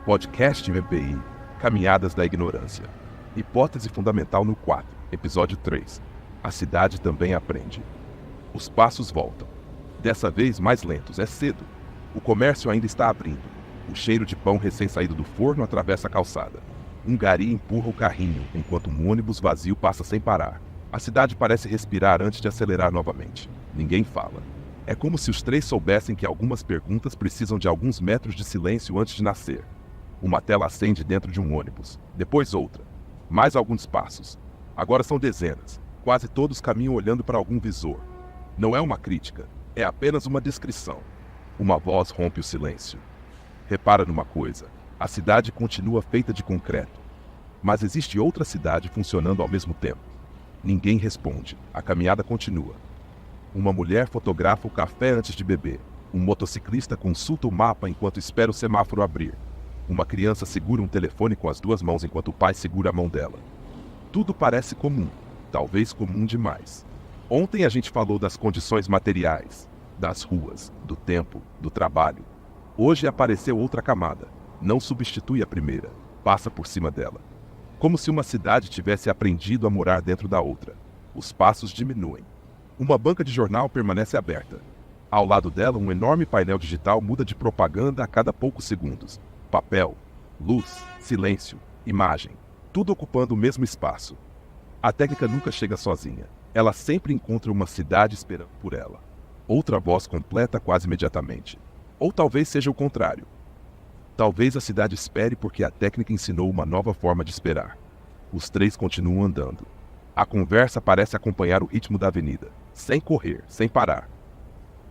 Podcast MPI, Caminhadas da Ignorância. Hipótese fundamental no 4, episódio 3. A cidade também aprende. Os passos voltam. Dessa vez mais lentos, é cedo. O comércio ainda está abrindo. O cheiro de pão recém-saído do forno atravessa a calçada. Um gari empurra o carrinho, enquanto um ônibus vazio passa sem parar. A cidade parece respirar antes de acelerar novamente. Ninguém fala. É como se os três soubessem que algumas perguntas precisam de alguns metros de silêncio antes de nascer. Uma tela acende dentro de um ônibus. Depois outra. Mais alguns passos. Agora são dezenas. Quase todos caminham olhando para algum visor. Não é uma crítica. É apenas uma descrição. Uma voz rompe o silêncio. Repara numa coisa. A cidade continua feita de concreto. Mas existe outra cidade funcionando ao mesmo tempo. Ninguém responde. A caminhada continua. Uma mulher fotografa o café antes de beber. Um motociclista consulta o mapa enquanto espera o semáforo abrir. Uma criança segura um telefone com as duas mãos enquanto o pai segura a mão dela. Tudo parece comum, talvez comum demais. Ontem a gente falou das condições materiais, das ruas, do tempo, do trabalho. Hoje apareceu outra camada. Não substitui a primeira, passa por cima dela. Como se uma cidade tivesse aprendido a morar dentro da outra. Os passos diminuem. Uma banca de jornal permanece aberta. Ao lado dela, um enorme painel digital muda de propaganda a cada poucos segundos. Papel, luz, silêncio, imagem, tudo ocupando o mesmo espaço. A técnica nunca chega sozinha. Ela sempre encontra uma cidade esperando por ela. Outra voz completa quase imediatamente. Ou talvez seja o contrário. Talvez a cidade espere porque a técnica ensinou uma nova forma de esperar. Os três continuam andando. A conversa parece acompanhar o ritmo da avenida, sem correr, sem parar.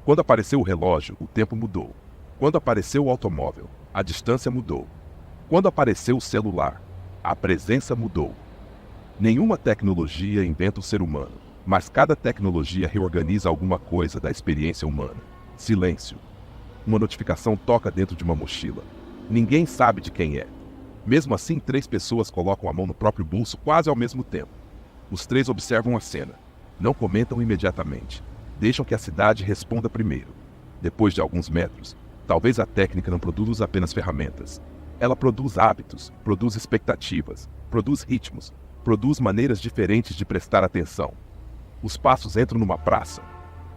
Quando apareceu o relógio, o tempo mudou. Quando apareceu o automóvel, a distância mudou. Quando apareceu o celular, a presença mudou. Nenhuma tecnologia inventa o ser humano, mas cada tecnologia reorganiza alguma coisa da experiência humana. Silêncio. Uma notificação toca dentro de uma mochila. Ninguém sabe de quem é. Mesmo assim, três pessoas colocam a mão no próprio bolso quase ao mesmo tempo. Os três observam a cena. Não comentam imediatamente. Deixam que a cidade responda primeiro. Depois de alguns metros, talvez a técnica não produza apenas ferramentas. Ela produz hábitos, produz expectativas, produz ritmos, produz maneiras diferentes de prestar atenção. Os passos entram numa praça.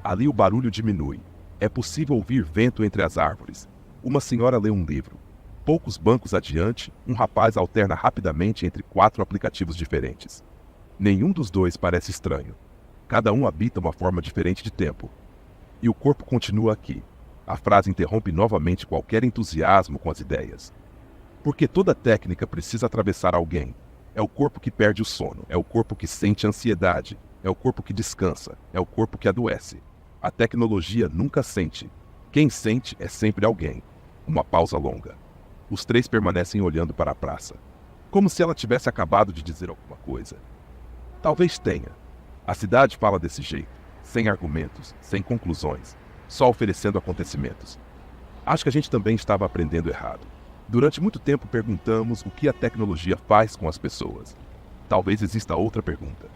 Ali o barulho diminui. É possível ouvir vento entre as árvores. Uma senhora lê um livro. Poucos bancos adiante, um rapaz alterna rapidamente entre 4 aplicativos diferentes. Nenhum dos dois parece estranho. Cada um habita uma forma diferente de tempo. E o corpo continua aqui. A frase interrompe novamente qualquer entusiasmo com as ideias. Porque toda técnica precisa atravessar alguém. É o corpo que perde o sono, é o corpo que sente ansiedade, é o corpo que descansa, é o corpo que adoece. A tecnologia nunca sente. Quem sente é sempre alguém. Uma pausa longa. Os três permanecem olhando para a praça, como se ela tivesse acabado de dizer alguma coisa. Talvez tenha. A cidade fala desse jeito, sem argumentos, sem conclusões. Só oferecendo acontecimentos. Acho que a gente também estava aprendendo errado. Durante muito tempo perguntamos o que a tecnologia faz com as pessoas. Talvez exista outra pergunta.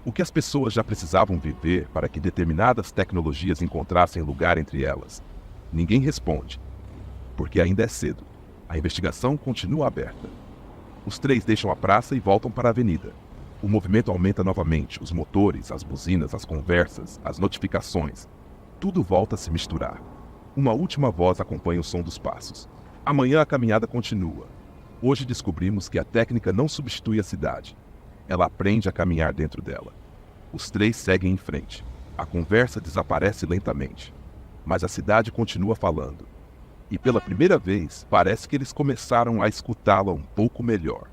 O que as pessoas já precisavam viver para que determinadas tecnologias encontrassem lugar entre elas? Ninguém responde. Porque ainda é cedo. A investigação continua aberta. Os três deixam a praça e voltam para a avenida. O movimento aumenta novamente, os motores, as buzinas, as conversas, as notificações. Tudo volta a se misturar. Uma última voz acompanha o som dos passos. Amanhã a caminhada continua. Hoje descobrimos que a técnica não substitui a cidade. Ela aprende a caminhar dentro dela. Os três seguem em frente. A conversa desaparece lentamente. Mas a cidade continua falando. E pela primeira vez, parece que eles começaram a escutá-la um pouco melhor.